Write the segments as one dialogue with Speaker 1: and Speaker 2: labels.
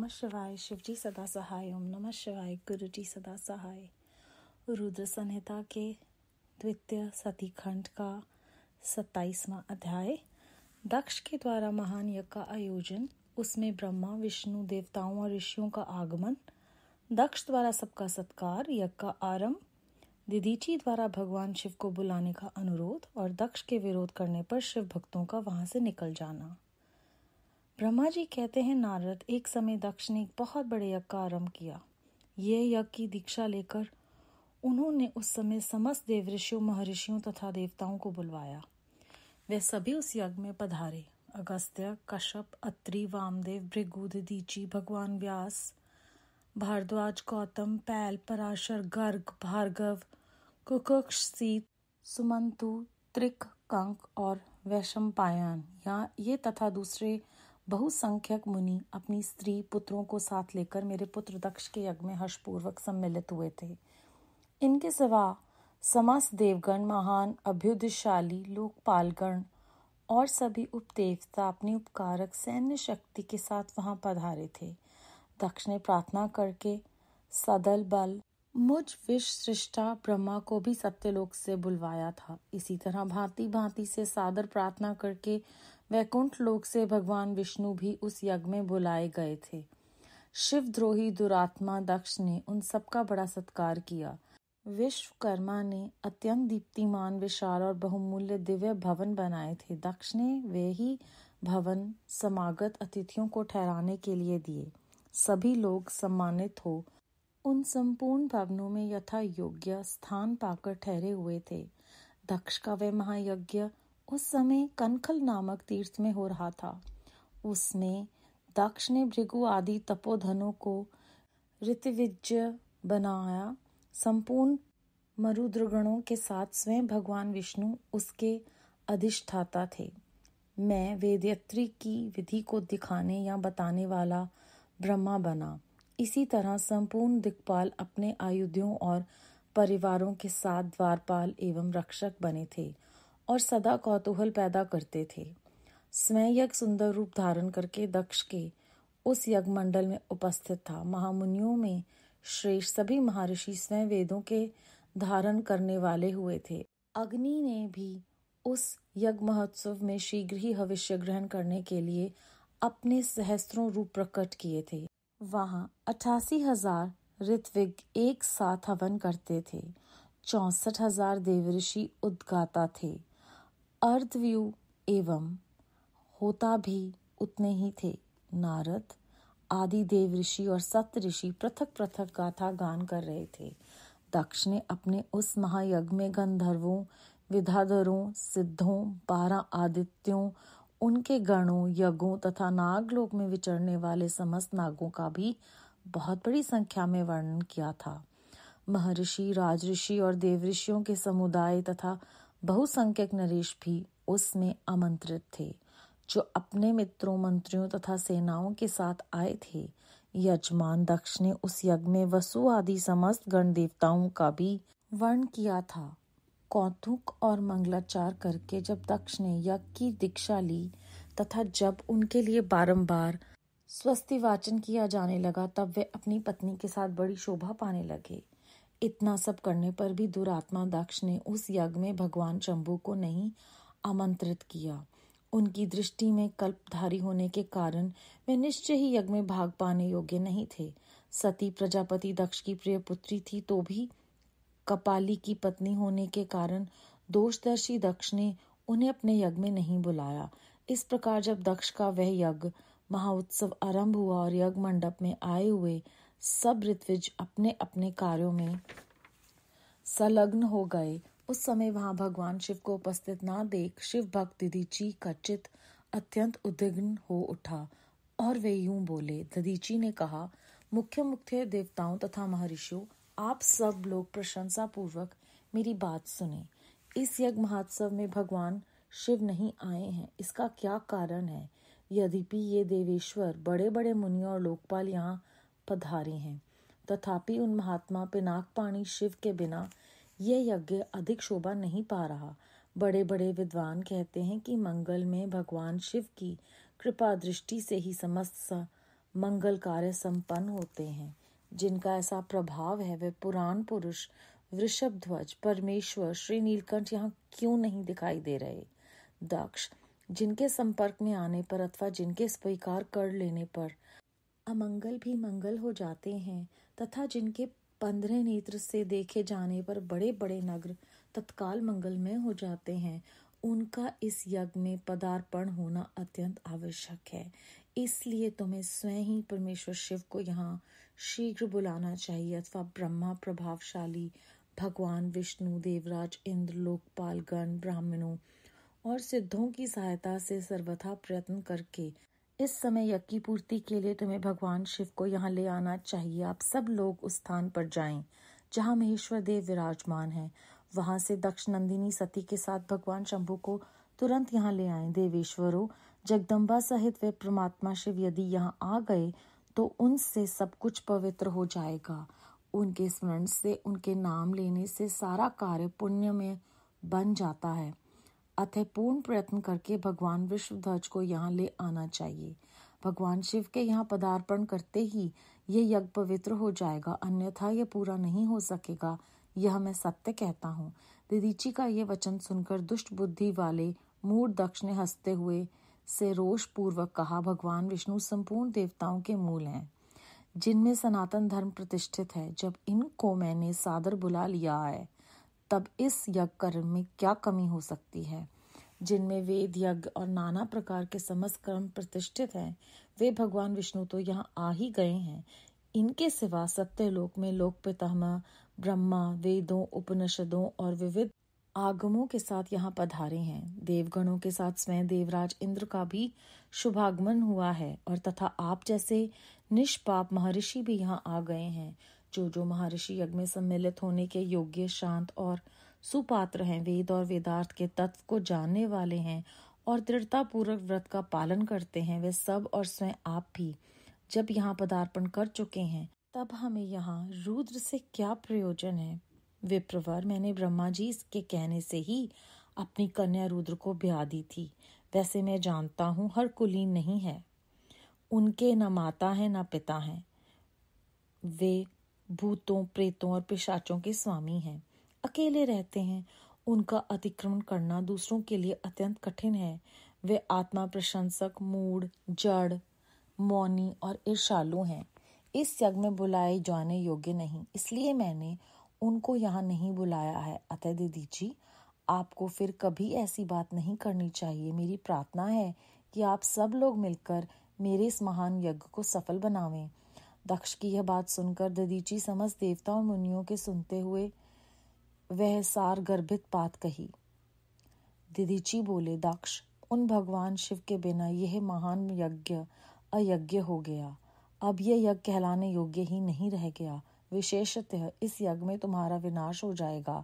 Speaker 1: नमः शिवाय। शिवजी सदा सहाय। ओम नमः शिवाय। गुरु जी सदा सहाय। रुद्र संहिता के द्वितीय सती खंड का 27वां अध्याय। दक्ष के द्वारा महान यज्ञ का आयोजन, उसमें ब्रह्मा विष्णु देवताओं और ऋषियों का आगमन, दक्ष द्वारा सबका सत्कार, यज्ञ का आरंभ, दधीचि द्वारा भगवान शिव को बुलाने का अनुरोध और दक्ष के विरोध करने पर शिव भक्तों का वहां से निकल जाना। ब्रह्मा जी कहते हैं, नारद, एक समय दक्ष ने एक बहुत बड़े यज्ञ का आरंभ किया। यह यज्ञ की दीक्षा लेकर उन्होंने उस समय समस्त देव ऋषियों, महर्षियों तथा देवताओं को बुलवाया। वे सभी उस यज्ञ में पधारे। अगस्त्य, कश्यप, अत्रि, वामदेव, भृगु, दधीचि, भगवान व्यास, भारद्वाज, गौतम, पैल, पराशर, गर्ग, भार्गव, कुकुक्ष, सीत, सुमंतु, त्रिक, कंक और वैशंपायन ये तथा दूसरे बहुसंख्यक मुनि अपनी स्त्री पुत्रों को साथ लेकर मेरे पुत्र दक्ष के यज्ञ में हर्षपूर्वक सम्मिलित हुए थे। इनके सिवा समस्त देवगण, महान अभ्युदयशाली लोकपालगण और सभी उपदेवता अपनी उपकारक सैन्य शक्ति के साथ वहां पधारे थे। दक्ष ने प्रार्थना करके सदल बल मुझ विश्रेष्ठा ब्रह्मा को भी सत्यलोक से बुलवाया था। इसी तरह भांति भांति से सादर प्रार्थना करके वैकुंठ लोक से भगवान विष्णु भी उस यज्ञ में बुलाए गए थे। शिवद्रोही दुरात्मा दक्ष ने उन सबका बड़ा सत्कार किया। विश्वकर्मा ने अत्यंत दीप्तिमान, विशाल और बहुमूल्य दिव्य भवन बनाए थे। दक्ष ने वे ही भवन समागत अतिथियों को ठहराने के लिए दिए। सभी लोग सम्मानित हो उन संपूर्ण भवनों में यथा योग्य स्थान पाकर ठहरे हुए थे। दक्ष का वह महायज्ञ उस समय कनखल नामक तीर्थ में हो रहा था। उसमें दक्ष ने भृगु आदि तपोधनों को ऋत्विज्य बनाया। संपूर्ण मरुद्रगणों के साथ स्वयं भगवान विष्णु उसके अधिष्ठाता थे। मैं वेदयत्री की विधि को दिखाने या बताने वाला ब्रह्मा बना। इसी तरह संपूर्ण दिक्पाल अपने आयुधों और परिवारों के साथ द्वारपाल एवं रक्षक बने थे और सदा कौतूहल पैदा करते थे। स्वयं यज्ञ सुंदर रूप धारण करके दक्ष के उस यज्ञ मंडल में उपस्थित था। महामुनियों में श्रेष्ठ सभी महर्षि स्वयं वेदों के धारण करने वाले हुए थे। अग्नि ने भी उस यज्ञ महोत्सव में शीघ्र ही हविष्य ग्रहण करने के लिए अपने सहस्त्रों रूप प्रकट किए थे। वहां 88,000 ऋत्विग एक साथ हवन करते थे। 64,000 देवऋषि उद्गाता थे। अर्धव्यू एवं होता भी उतने ही थे। नारद आदि देव ऋषि और सप्त ऋषि पृथक पृथक गाथा गान कर रहे थे। दक्ष ने अपने उस महायज्ञ में गंधर्वों, विद्याधरों, सिद्धों, 12 आदित्यों, उनके गणों, यज्ञों तथा नागलोक में विचरने वाले समस्त नागों का भी बहुत बड़ी संख्या में वर्णन किया था। महर्षि, राजऋषि और देवऋषियों के समुदाय तथा बहुसंख्यक नरेश भी उसमें आमंत्रित थे, जो अपने मित्रों, मंत्रियों तथा सेनाओं के साथ आए थे। यजमान दक्ष ने उस यज्ञ में वसु आदि समस्त गण देवताओं का भी वर्ण किया था। कौतुक और मंगलाचार करके जब दक्ष ने यज्ञ की दीक्षा ली तथा जब उनके लिए बारंबार स्वस्ति वाचन किया जाने लगा, तब वे अपनी पत्नी के साथ बड़ी शोभा पाने लगे। इतना सब करने पर भी दुरात्मा दक्ष ने उस यज्ञ में भगवान शंभु को नहीं आमंत्रित किया। उनकी दृष्टि में कल्पधारी होने के कारण वे निश्चय ही यज्ञ में भाग पाने योग्य नहीं थे। सती प्रजापति दक्ष की प्रिय पुत्री थी, तो भी कपाली की पत्नी होने के कारण दोषदर्शी दक्ष ने उन्हें अपने यज्ञ में नहीं बुलाया। इस प्रकार जब दक्ष का वह यज्ञ महाउत्सव आरंभ हुआ और यज्ञ मंडप में आए हुए सब ऋत्विज अपने अपने कार्यों में संलग्न हो गए, उस समय वहां भगवान शिव को उपस्थित ना देख शिव भक्त दधीचि का चित्त अत्यंत उद्विग्न हो उठा और वे यूं बोले। दधीचि ने कहा, मुख्य मुख्य देवताओं तथा महर्षियों, आप सब लोग प्रशंसा पूर्वक मेरी बात सुने। इस यज्ञ महोत्सव में भगवान शिव नहीं आए हैं। इसका क्या कारण है? यद्यपि ये देवेश्वर, बड़े बड़े मुनि और लोकपाल यहाँ पधारे हैं, तथापि उन महात्मा पिनाकपाणी शिव के बिना यह यज्ञ अधिक शोभा नहीं पा रहा। बड़े बड़े विद्वान कहते हैं कि मंगल में भगवान शिव की कृपा दृष्टि से ही समस्त मंगल कार्य संपन्न होते हैं। जिनका ऐसा प्रभाव है वे पुराण पुरुष वृषभध्वज परमेश्वर श्री नीलकंठ यहाँ क्यों नहीं दिखाई दे रहे? दक्ष, जिनके संपर्क में आने पर अथवा जिनके स्वीकार कर लेने पर अमंगल भी मंगल हो जाते हैं तथा जिनके 15 नेत्र से देखे जाने पर बड़े बड़े नगर तत्काल मंगलमय हो जाते हैं, उनका इस यज्ञ में पदार्पण होना अत्यंत आवश्यक है। इसलिए तुम्हें स्वयं ही परमेश्वर शिव को यहाँ शीघ्र बुलाना चाहिए अथवा ब्रह्मा, प्रभावशाली भगवान विष्णु, देवराज इंद्र, लोकपाल गण, ब्राह्मणों और सिद्धों की सहायता से सर्वथा प्रयत्न करके इस समय यज्ञ की पूर्ति के लिए तुम्हें भगवान शिव को यहाँ ले आना चाहिए। आप सब लोग उस स्थान पर जाएं जहाँ महेश्वर देव विराजमान हैं। वहां से दक्ष नंदिनी सती के साथ भगवान शंभु को तुरंत यहाँ ले आएं। देवेश्वरों, जगदम्बा सहित वे परमात्मा शिव यदि यहाँ आ गए तो उनसे सब कुछ पवित्र हो जाएगा। उनके स्मरण से, उनके नाम लेने से सारा कार्य पुण्य में बन जाता है। अतः पूर्ण प्रयत्न करके भगवान विश्वध्वज को यहाँ ले आना चाहिए। भगवान शिव के यहाँ पदार्पण करते ही ये यज्ञ पवित्र हो जाएगा, अन्यथा ये पूरा नहीं हो सकेगा। यह मैं सत्य कहता हूँ। दीदीची का ये वचन सुनकर दुष्ट बुद्धि वाले मूढ़ दक्ष ने हंसते हुए से रोष पूर्वक कहा, भगवान विष्णु संपूर्ण देवताओं के मूल हैं, जिनमें सनातन धर्म प्रतिष्ठित है। जब इनको मैंने सादर बुला लिया है तब इस यज्ञ कर्म में क्या कमी हो सकती है? जिनमें वेद यज्ञ और नाना प्रकार के समस्त कर्म प्रतिष्ठित हैं, वे भगवान विष्णु तो यहाँ आ ही गए हैं। इनके सिवा सत्यलोक में लोक पितामह ब्रह्मा वेदों, उपनिषदों और विविध आगमों के साथ यहाँ पधारे हैं। देवगणों के साथ स्वयं देवराज इंद्र का भी शुभागमन हुआ है और तथा आप जैसे निष्पाप महर्षि भी यहाँ आ गए हैं। जो महर्षि यज्ञ में सम्मिलित होने के योग्य, शांत और सुपात्र हैं, वेद और वेदार्थ के तत्व को जानने वाले हैं और दृढ़ता पूर्वक व्रत का पालन करते हैं, वे सब और स्वयं आप भी जब यहाँ पदार्पण कर चुके हैं, तब हमें यहाँ रुद्र से क्या प्रयोजन है? विप्रवर, मैंने ब्रह्मा जी के कहने से ही अपनी कन्या रुद्र को ब्याह दी थी। वैसे मैं जानता हूँ हर कुलीन नहीं है, उनके न माता है न पिता हैं। वे भूतों, प्रेतों और पिशाचों के स्वामी हैं, अकेले रहते हैं। उनका अतिक्रमण करना दूसरों के लिए अत्यंत कठिन है। वे आत्मा प्रशंसक, मूढ़, जड़, मौनी और ईर्षालु हैं। इस यज्ञ में बुलाए जाने योग्य नहीं, इसलिए मैंने उनको यहाँ नहीं बुलाया है। अतः दीदी जी, आपको फिर कभी ऐसी बात नहीं करनी चाहिए। मेरी प्रार्थना है कि आप सब लोग मिलकर मेरे इस महान यज्ञ को सफल बनावें। दक्ष की यह बात सुनकर ददीची समस्त देवता और मुनियों के सुनते हुए वह सार गर्भित बात कही। ददीची बोले, दक्ष, उन भगवान शिव के बिना यह महान यज्ञ अयज्ञ हो गया। अब यह यज्ञ कहलाने योग्य ही नहीं रह गया। विशेषतः इस यज्ञ में तुम्हारा विनाश हो जाएगा।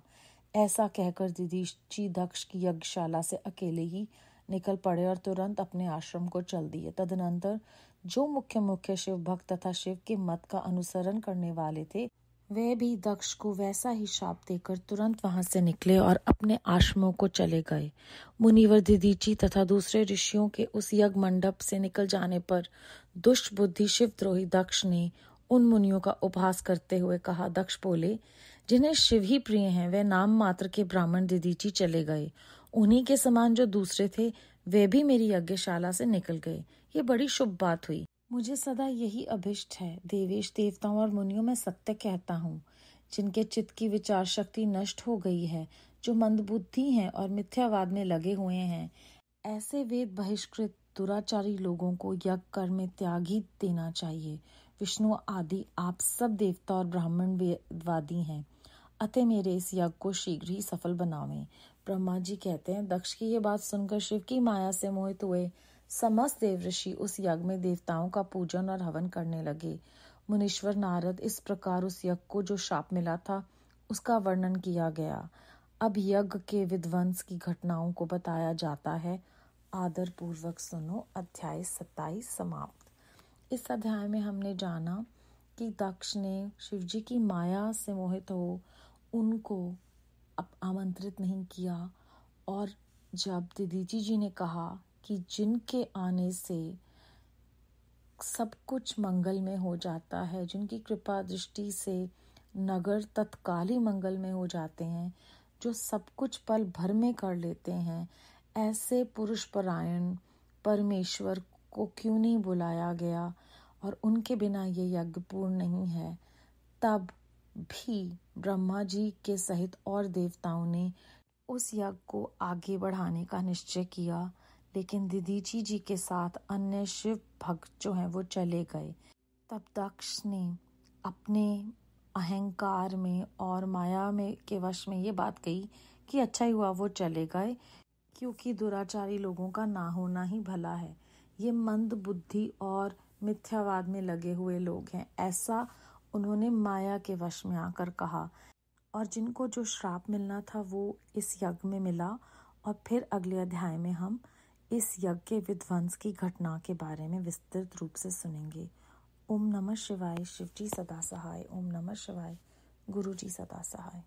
Speaker 1: ऐसा कहकर ददीची दक्ष की यज्ञशाला से अकेले ही निकल पड़े और तुरंत अपने आश्रम को चल दिए। तदनंतर जो मुख्य शिव भक्त तथा शिव के मत का अनुसरण करने वाले थे, वे भी दक्ष को वैसा ही शाप देकर तुरंत वहां से निकले और अपने आश्रमों को चले गए। मुनिवर दीदीची तथा दूसरे ऋषियों के उस यज्ञ मंडप से निकल जाने पर दुष्ट बुद्धि शिवद्रोही दक्ष ने उन मुनियों का उपहास करते हुए कहा। दक्ष बोले, जिन्हें शिव ही प्रिय हैं, वे नाम मात्र के ब्राह्मण दीदीची चले गए। उन्हीं के समान जो दूसरे थे, वे भी मेरी यज्ञशाला से निकल गए। ये बड़ी शुभ बात हुई। मुझे सदा यही अभिष्ट है। देवेश, देवताओं और मुनियों में सत्य कहता हूँ, जिनके चित्त की विचार शक्ति नष्ट हो गई है, जो मंदबुद्धि हैं और मिथ्यावाद में लगे हुए हैं, ऐसे वेद बहिष्कृत दुराचारी लोगों को यज्ञ कर्म में त्याग ही देना चाहिए। विष्णु आदि आप सब देवता और ब्राह्मण वेदवादी हैं, अतः मेरे इस यज्ञ को शीघ्र ही सफल बनावें। ब्रह्मा जी कहते हैं, दक्ष की ये बात सुनकर शिव की माया से मोहित हुए समस्त देवऋषि उस यज्ञ में देवताओं का पूजन और हवन करने लगे। मुनीश्वर नारद इस प्रकार उस यज्ञ को जो शाप मिला था उसका वर्णन किया गया। अब यज्ञ के विध्वंस की घटनाओं को बताया जाता है। आदर पूर्वक सुनो। अध्याय 27 समाप्त। इस अध्याय में हमने जाना कि दक्ष ने शिवजी की माया से मोहित हो उनको आमंत्रित नहीं किया, और जब दीदीची जी ने कहा कि जिनके आने से सब कुछ मंगल में हो जाता है, जिनकी कृपा दृष्टि से नगर तत्काल ही मंगल में हो जाते हैं, जो सब कुछ पल भर में कर लेते हैं, ऐसे पुरुष परायण परमेश्वर को क्यों नहीं बुलाया गया और उनके बिना ये यज्ञ पूर्ण नहीं है। तब भी ब्रह्मा जी के सहित और देवताओं ने उस यज्ञ को आगे बढ़ाने का निश्चय किया, लेकिन दधीची जी के साथ अन्य शिव भक्त जो हैं वो चले गए। तब दक्ष ने अपने अहंकार में और माया में के वश में ये बात कही कि अच्छा ही हुआ वो चले गए, क्योंकि दुराचारी लोगों का ना होना ही भला है। ये मंद बुद्धि और मिथ्यावाद में लगे हुए लोग हैं, ऐसा उन्होंने माया के वश में आकर कहा। और जिनको जो श्राप मिलना था वो इस यज्ञ में मिला। और फिर अगले अध्याय में हम इस यज्ञ के विध्वंस की घटना के बारे में विस्तृत रूप से सुनेंगे। ओम नमः शिवाय। शिव जी सदा सहाय। ओम नमः शिवाय। गुरु जी सदा सहाय।